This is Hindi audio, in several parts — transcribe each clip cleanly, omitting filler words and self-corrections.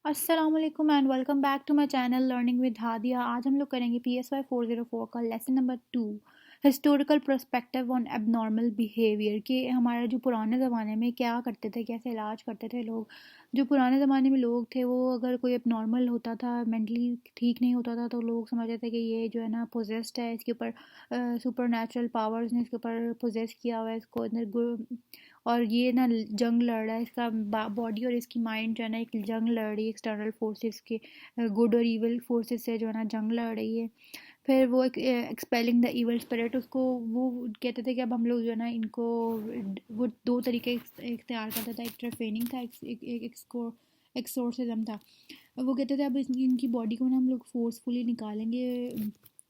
अस्सलाम वालेकुम and welcome back to my channel learning with Hadiya. आज हम लोग करेंगे PSY 404 का lesson number 2, historical perspective on abnormal behaviour. कि हमारे जो पुराने ज़माने में क्या करते थे, कैसे इलाज करते थे लोग। जो पुराने ज़माने में लोग थे वो अगर कोई एबनॉर्मल होता था, मेंटली ठीक नहीं होता था, तो लोग समझते थे कि ये जो है ना पोजेस्ड है, इसके ऊपर सुपर नेचुरल पावर्स ने इसके ऊपर पोजेस किया हुआ है, इसको अंदर और ये ना जंग लड़ रहा है, इसका बॉडी और इसकी माइंड जो है ना एक जंग लड़ रही है एक्सटर्नल फोर्सेस के, गुड और इविल फोर्सेस से जो है ना जंग लड़ रही है। फिर वो एक्सपेलिंग द इविल स्पिरिट, उसको वो कहते थे कि अब हम लोग जो है ना इनको वो दो तरीके इख्तियार करता था। एक ट्रेनिंग था, एक एक्सोर्सिज्म था। वो कहते थे अब इनकी बॉडी को ना हम लोग फोर्सफुली निकालेंगे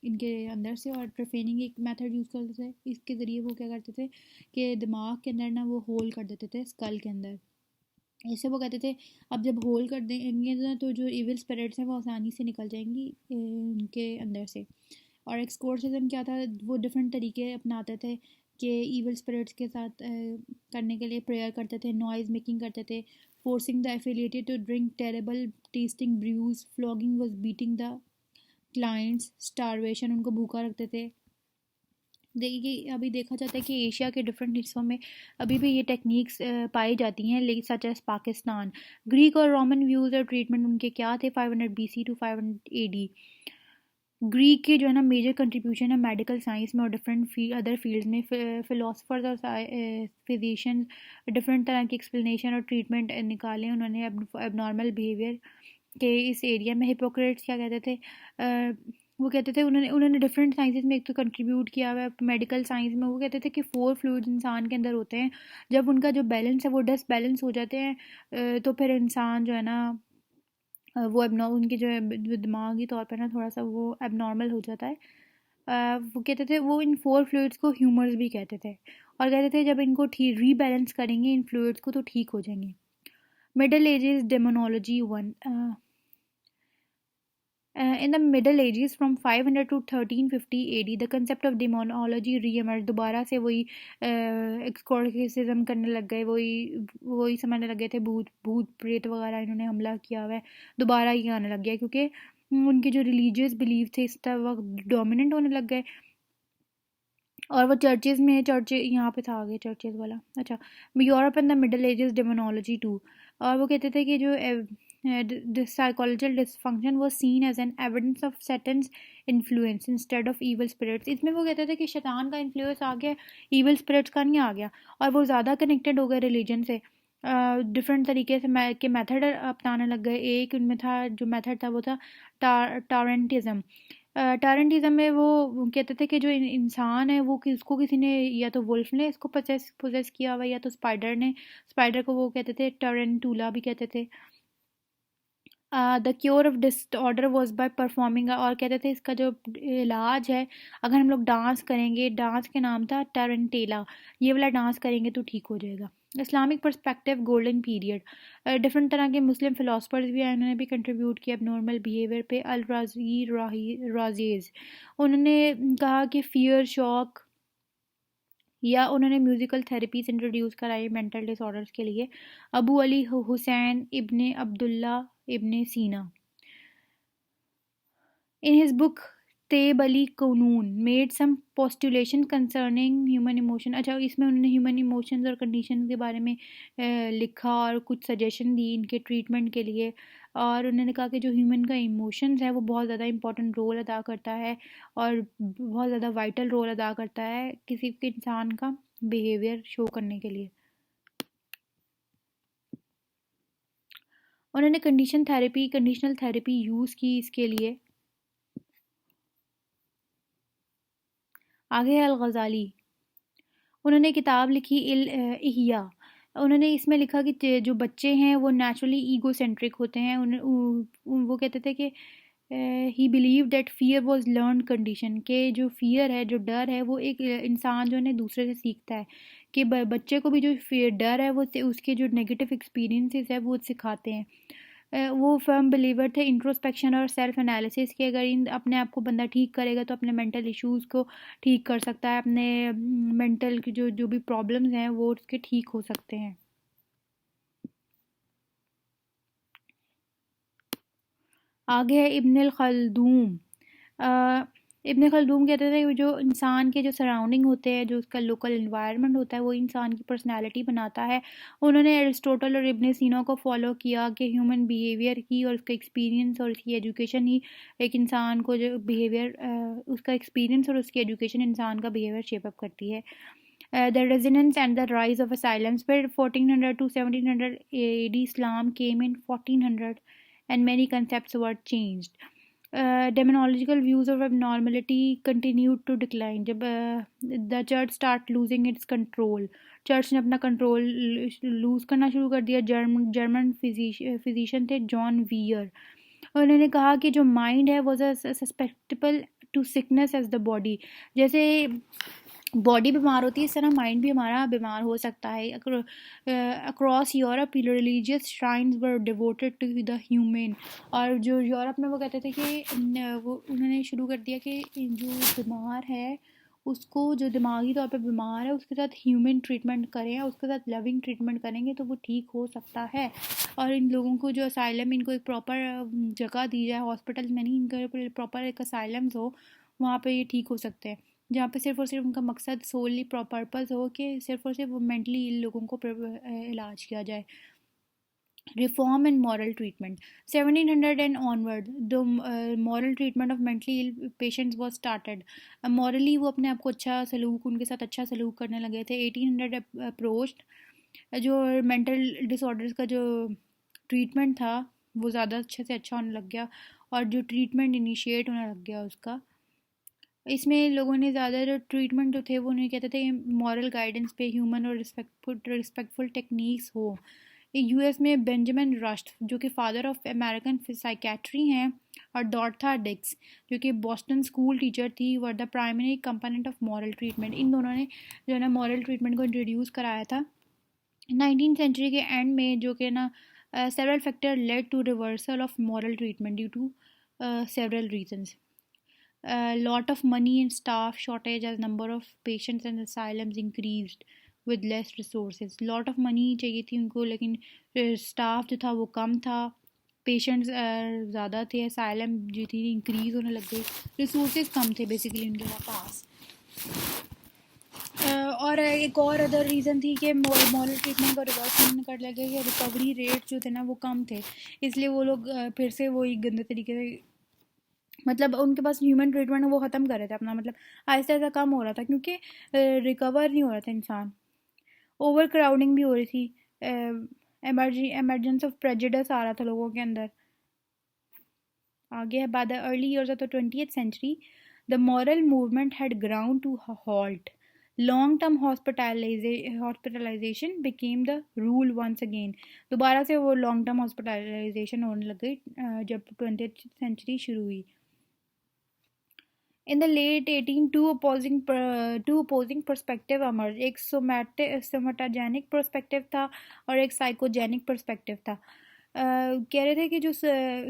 इनके अंदर से, और ट्रेनिंग एक मेथड यूज़ करते थे। इसके ज़रिए वो क्या करते थे कि दिमाग के अंदर ना वो होल कर देते थे स्कल के अंदर। ऐसे वो कहते थे अब जब होल कर देंगे ना तो जो इविल स्पिरिट्स हैं वो आसानी से निकल जाएंगी उनके अंदर से। और एक्सकोर्सिज्म क्या था, वो डिफरेंट तरीके अपनाते थे कि इविल स्पिरिट्स के साथ करने के लिए प्रेयर करते थे, नॉइज़ मेकिंग करते थे, forcing the affiliated to drink terrible tasting brews, flogging was beating the clients, starvation, उनको भूखा रखते थे। देखिए अभी देखा जाता है कि एशिया के डिफरेंट हिस्सों में अभी भी ये टेक्निक्स पाई जाती हैं, लेकिन सच एज पाकिस्तान। ग्रीक और रोमन व्यूज़ और ट्रीटमेंट उनके क्या थे 500 BC टू 500 AD। ग्रीक के जो है ना मेजर कंट्रीब्यूशन है मेडिकल साइंस में और डिफरेंट अदर फील्ड्स में। फिलोसफर्स और फिजिशियंस डिफरेंट तरह की एक्सप्लेनेशन और ट्रीटमेंट निकाले उन्होंने एबनॉर्मल बिहेवियर के इस एरिया में। हिपोक्रेट्स क्या कहते थे, वो कहते थे उन्होंने उन्होंने डिफरेंट साइंसेस में एक तो कंट्रीब्यूट किया हुआ है। मेडिकल साइंस में वो कहते थे कि 4 फ्लूइड्स इंसान के अंदर होते हैं, जब उनका जो बैलेंस है वो डिसबैलेंस हो जाते हैं तो फिर इंसान जो है ना वो उनके जो है जो दिमागी तौर पर ना थोड़ा सा वो एबनॉर्मल हो जाता है। वो कहते थे वो इन 4 फ्लूइड्स को ह्यूमर्स भी कहते थे, और कहते थे जब इनको ठीक रीबैलेंस करेंगे इन फ्लूइड्स को तो ठीक हो जाएंगे। Middle ages demonology 1। In the Middle Ages, from 500 to 1350 AD, the concept of demonology re-emerged। दोबारा से वही एक्सोर्सिज्म करने लग गए, वही वही समझने लग गए थे, भूत भूत प्रेत वगैरह इन्होंने हमला किया हुआ है। दोबारा ये आने लग गया क्योंकि उनके जो रिलीजियस बिलीफ थे इस वक्त डोमिनेंट होने लग गए। और वो चर्चेज़ में, चर्च यहाँ पे था आगे चर्चेज़ वाला। अच्छा, Europe and the middle ages demonology 2। और वो कहते थे कि जो साइकोलॉजिकल डिसफंक्शन वो seen as an evidence of Satan's influence instead of evil spirits. इसमें वो कहते थे कि शैतान का इन्फ्लुएंस आ गया, ईवल स्पिरिट्स का नहीं आ गया, और वो ज़्यादा कनेक्टेड हो गए रिलीजन से। डिफरेंट तरीके से के मेथड अपनाने लग गए। एक उनमें था, जो मेथड था वो था टारेंटिज्म। टारंटिज्म में वो कहते थे कि जो इंसान है वो उसको किसी ने, या तो वुल्फ ने इसको पोजेस किया हुआ, या तो स्पाइडर ने। स्पाइडर को वो कहते थे टरेंटूला भी कहते थे। The cure of disorder was by performing, और कहते थे इसका जो इलाज है अगर हम लोग डांस करेंगे, डांस के नाम था टरेंटेला, ये वाला डांस करेंगे तो ठीक हो जाएगा। Islamic perspective golden period. Different तरह के मुस्लिम फ़िलासफ़र्स भी आए, उन्होंने भी कंट्रीब्यूट किया नॉर्मल बिहेवियर पे। अल राजी राजेज़, उन्होंने कहा कि फ़ियर शॉक, या उन्होंने म्यूज़िकल थेरेपीज़ इंट्रोड्यूस कराई मेंटल डिसऑर्डर्स के लिए। अबू अली हुसैन इब्ने अब्दुल्ला इब्ने सीना, in his book तेब अली कानून, made some postulation concerning human emotion. अच्छा, इसमें उन्होंने ह्यूमन इमोशंस और कंडीशन के बारे में लिखा और कुछ सजेशन दी इनके ट्रीटमेंट के लिए। और उन्होंने कहा कि जो ह्यूमन का इमोशंस है वो बहुत ज़्यादा इंपॉर्टेंट रोल अदा करता है, और बहुत ज़्यादा वाइटल रोल अदा करता है किसी के इंसान का बिहेवियर शो करने के लिए। उन्होंने कंडीशनल थेरेपी यूज़ की इसके लिए। आगे है अल-गज़ाली, उन्होंने किताब लिखी इहिया। उन्होंने इसमें लिखा कि जो बच्चे हैं वो नेचुरली ईगो सेंट्रिक होते हैं। वो कहते थे कि ही believe that fear was learn condition, के जो फियर है, जो डर है, वो एक इंसान जो है दूसरे से सीखता है। कि बच्चे को भी जो फियर डर है वो उसके जो नेगेटिव एक्सपीरियंसेस है वो सिखाते हैं। वो फर्म बिलीवर थे इंट्रोस्पेक्शन और सेल्फ एनालिसिस के, अगर इन अपने आप को बंदा ठीक करेगा तो अपने मेंटल इश्यूज़ को ठीक कर सकता है, अपने मेंटल की जो जो भी प्रॉब्लम्स हैं वो उसके ठीक हो सकते हैं। आगे है इब्न खलदूम। इब्न खलदूम कहते थे जो इंसान के जो सराउंडिंग होते हैं, जो उसका लोकल इन्वायरमेंट होता है, वो इंसान की पर्सनालिटी बनाता है। उन्होंने एरिस्टोटल और इब्न सीना को फॉलो किया कि ह्यूमन बिहेवियर की और उसका एक्सपीरियंस और उसकी एजुकेशन ही एक इंसान को जो बिहेवियर, उसका एक्सपीरियंस और उसकी एजुकेशन इंसान का बिहेवियर शेप अप करती है। The resonance and the rise of asylums, where 1400 to 1700 AD Islam came in 1400 and many concepts were changed. Demonological views of abnormality continued to decline. जब the church start losing its control, church ने अपना कंट्रोल लूज करना शुरू कर दिया। जर्मन फिजिशियन थे जॉन वियर, उन्होंने कहा कि जो माइंड है वो susceptible to sickness as the body. जैसे बॉडी बीमार होती है इस तरह माइंड भी हमारा बीमार हो सकता है। Across Europe religious shrines were devoted to the human. और जो यूरोप में वो कहते थे कि वो उन्होंने शुरू कर दिया कि जो बीमार है उसको, जो दिमागी तौर पे बीमार है, उसके साथ ह्यूमन ट्रीटमेंट करें, उसके साथ लविंग ट्रीटमेंट करेंगे तो वो ठीक हो सकता है। और इन लोगों को जो असाइलम, इनको एक प्रॉपर जगह दी जाए, हॉस्पिटल में नहीं, इनका प्रॉपर एक असाइलम्स हो, वहाँ पे ये ठीक हो सकते हैं, जहाँ पे सिर्फ और सिर्फ उनका मकसद सोली पर्पज़ हो कि सिर्फ और सिर्फ मेंटली इन लोगों को इलाज किया जाए। Reform and moral treatment. 1700 and onward, the moral treatment of mentally ill patients was started. Morally वो अपने आप को अच्छा सलूक, उनके साथ अच्छा सलूक करने लगे थे। 1800 अप्रोच्ड, जो मेंटल डिसऑर्डर्स का जो ट्रीटमेंट था वो ज़्यादा अच्छे से अच्छा होने लग गया, और जो ट्रीटमेंट इनिशिएट होने लग गया उसका, इसमें लोगों ने ज़्यादा जो ट्रीटमेंट जो थे वो नहीं कहते थे मॉरल गाइडेंस पे, ह्यूमन और रिस्पेक्टफुल टेक्निक्स हो। यूएस में बेंजामिन रस्ट, जो कि फादर ऑफ अमेरिकन साइकेट्री हैं, और डॉर्था डिक्स, जो कि बॉस्टन स्कूल टीचर थी, were the primary component of moral treatment. इन दोनों ने जो है ना मॉरल ट्रीटमेंट को इंट्रोड्यूस कराया था 19th सेंचुरी के एंड में, जो कि ना several factor led to reversal of moral treatment due to several reasons. Lot of money and staff shortage as number of patients and asylums increased with less resources. Lot of money चाहिए थी उनको, लेकिन staff जो था वो कम था, पेशेंट्स ज़्यादा थे, asylum जो थी इंक्रीज़ होने लग गई, रिसोर्सेज कम थे बेसिकली उनके पास। और एक और अदर रीज़न थी कि मॉरल ट्रीटमेंट को रिवर्स होने कर लगे कि रिकवरी रेट जो थे ना वो कम थे, इसलिए वो लोग फिर से वही गंदे तरीके से, मतलब उनके पास ह्यूमन ट्रीटमेंट वो ख़त्म कर रहे थे अपना, मतलब आहिस्ता आहिस्ता कम हो रहा था क्योंकि रिकवर नहीं हो रहा था इंसान। ओवर क्राउडिंग भी हो रही थी, एमरजेंस ऑफ प्रेजुडिस आ रहा था लोगों के अंदर। आगे है, by the early years of the 20th century the moral movement had ground to halt. Long term hospitalisation became the rule once again. दोबारा से वो लॉन्ग टर्म हॉस्पिटलाइजेशन होने लग गई जब 20th सेंचुरी शुरू हुई। In the late 18, two opposing perspective emerged. एक सोमेटोजेनिक पर्सपेक्टिव था और एक साइकोजेनिक पर्सपेक्टिव था। कह रहे थे कि जो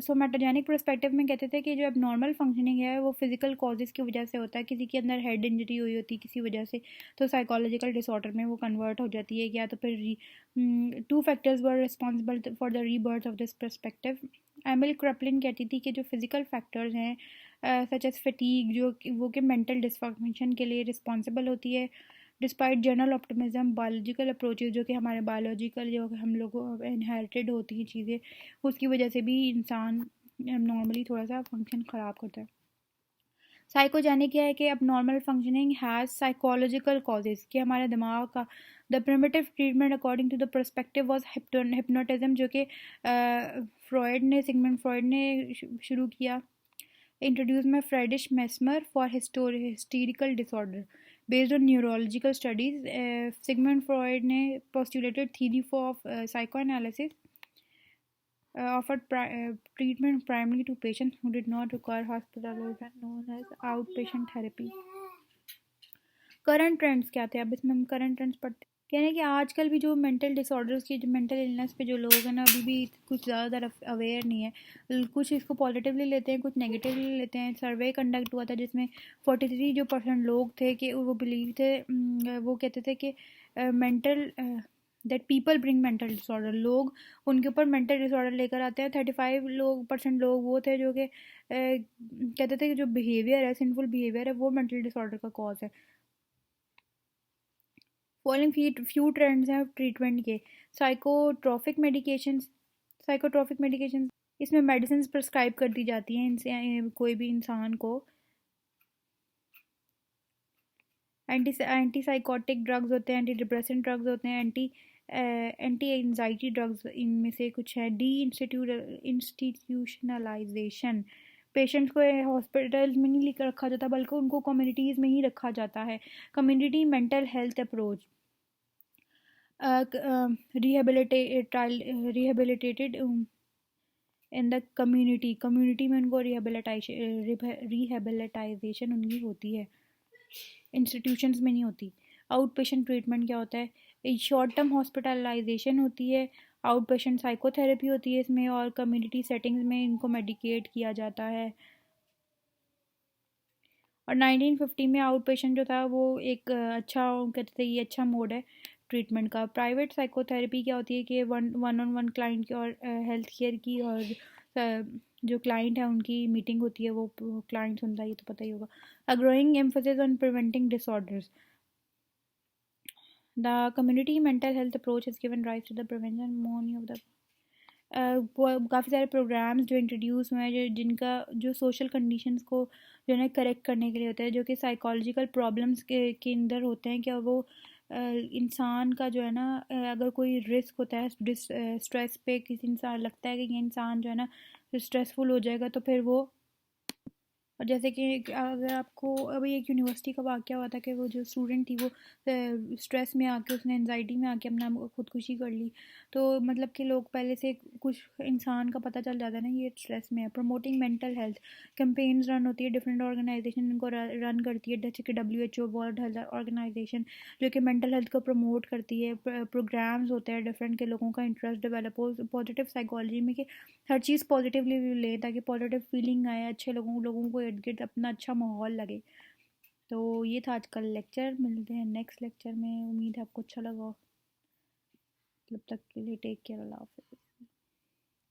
सोमेटोजेनिक पर्सपेक्टिव में कहते थे कि जो एबनॉर्मल फंक्शनिंग है वो फिजिकल कॉजेज़ की वजह से होता है, किसी के अंदर हेड इंजरी हुई होती है किसी वजह से, तो साइकोलॉजिकल डिसऑर्डर में वो कन्वर्ट हो जाती है, या तो फिर two factors were responsible for the rebirth of this perspective. Emil Kraepelin कहती थी कि जो फिजिकल फैक्टर्स हैं सच एज फटीग, जो वो कि मेंटल डिसफंक्शन के लिए रिस्पॉन्सिबल होती है, despite general optimism, biological approaches जो कि हमारे बायोलॉजिकल जो हम लोगों को इनहेरिटेड होती हैं चीज़ें, उसकी वजह से भी इंसान नॉर्मली थोड़ा सा फंक्शन ख़राब करता है। साइकोजेनिक क्या है कि अब normal functioning has psychological causes, कि हमारे दिमाग का the primitive treatment according to the perspective was hypnotism, जो कि सिगमंड फ्रॉयड ने शुरू किया। Introduced by Friedrich Mesmer for hysterical disorder. Based on neurological studies, Sigmund Freud ने postulated theory of psychoanalysis offered treatment primarily to patients who did not require hospitalization, known as outpatient therapy. Current trends क्या थे, अब इसमें हम करंट ट्रेंड्स पढ़ते हैं। कहने कि आजकल भी जो मेंटल डिसऑर्डर्स की, जो मेंटल इलनेस पे जो लोग हैं ना, अभी भी कुछ ज़्यादा अवेयर नहीं है। कुछ इसको पॉजिटिवली लेते हैं, कुछ नेगेटिवली लेते हैं। सर्वे कंडक्ट हुआ था जिसमें 43 जो % लोग थे कि वो बिलीव थे, वो कहते थे कि mental that people bring mental disorder, लोग उनके ऊपर मेंटल डिसऑर्डर लेकर आते हैं। 35% लोग वो थे जो कि कहते थे कि जो बिहेवियर है, सिंफुल बिहेवियर है, वो मेंटल डिसऑर्डर का कॉज है। फॉलोइंग फ्यू ट्रेंड्स हैं ट्रीटमेंट के। साइकोट्रॉपिक मेडिकेशन, साइकोट्रॉपिक मेडिकेशन, इसमें मेडिसिन प्रिस्क्राइब कर दी जाती हैं इनसे कोई भी इंसान को। एंटी साइकोटिक ड्रग्स होते हैं, एंटी डिप्रेसेंट ड्रग्स होते हैं, एंटी एंजाइटी ड्रग्स इनमें से कुछ है। इंस्टीट्यूशनलाइजेशन, पेशेंट्स को हॉस्पिटल्स में नहीं लेकर रखा जाता बल्कि उनको कम्युनिटीज़ में ही रखा जाता है। Community mental health approach, rehabilitated in the community में उनको रिहेबिलिटाइजेशन उनकी होती है, इंस्टीट्यूशंस में नहीं होती। आउट पेशेंट ट्रीटमेंट क्या होता है? शॉर्ट टर्म हॉस्पिटलाइजेशन होती है, आउट पेशेंट साइकोथेरेपी होती है इसमें, और कम्युनिटी सेटिंग्स में इनको मेडिकेट किया जाता है। और 1950 में आउट पेशेंट जो था वो एक अच्छा, कहते थे ये अच्छा मोड है ट्रीटमेंट का। प्राइवेट साइकोथेरेपी क्या होती है कि one one on one client की और हेल्थ केयर की और जो क्लाइंट है उनकी मीटिंग होती है, वो क्लाइंट सुनता है, ये तो पता ही होगा। A growing emphasis on preventing disorders, the community mental health approach is given rise to the prevention money of the, काफ़ी सारे प्रोग्राम्स जो इंट्रोड्यूस हुए हैं जिनका जो सोशल कंडीशंस को जो है ना करेक्ट करने के लिए होता है, जो कि साइकोलॉजिकल प्रॉब्लम्स के अंदर होते हैं। क्या वो इंसान का जो है ना अगर कोई रिस्क होता है स्ट्रेस पे, किसी इंसान लगता है कि ये इंसान जो है ना स्ट्रेसफुल हो जाएगा, तो फिर वो, और जैसे कि अगर आपको अभी एक यूनिवर्सिटी का वाक़या हुआ था कि वो जो स्टूडेंट थी वो स्ट्रेस में आके, उसने एनजाइटी में आके अपना खुदकुशी कर ली। तो मतलब कि लोग पहले से कुछ इंसान का पता चल जाता है ना ये स्ट्रेस में है। Promoting mental health campaigns run होती है, डिफरेंट ऑर्गेनाइजेशन इनको रन करती है, जैसे कि WHO, वर्ल्ड हेल्थ ऑर्गेनाइजेशन, जो कि मेंटल हेल्थ को प्रमोट करती है। प्रोग्राम्स होते हैं डिफरेंट के लोगों का इंटरेस्ट डेवलप हो पॉजिटिव साइकोलॉजी में, कि हर चीज़ पॉजिटिवली ले, ताकि पॉजिटिव फीलिंग आए, अच्छे लोगों को इर्द गिर्द अपना अच्छा माहौल लगे। तो ये था आज का लेक्चर, मिलते हैं नेक्स्ट लेक्चर में, उम्मीद है आपको अच्छा लगा। तब तक के लिए टेक केयर, अल्लाह हाफ़िज़।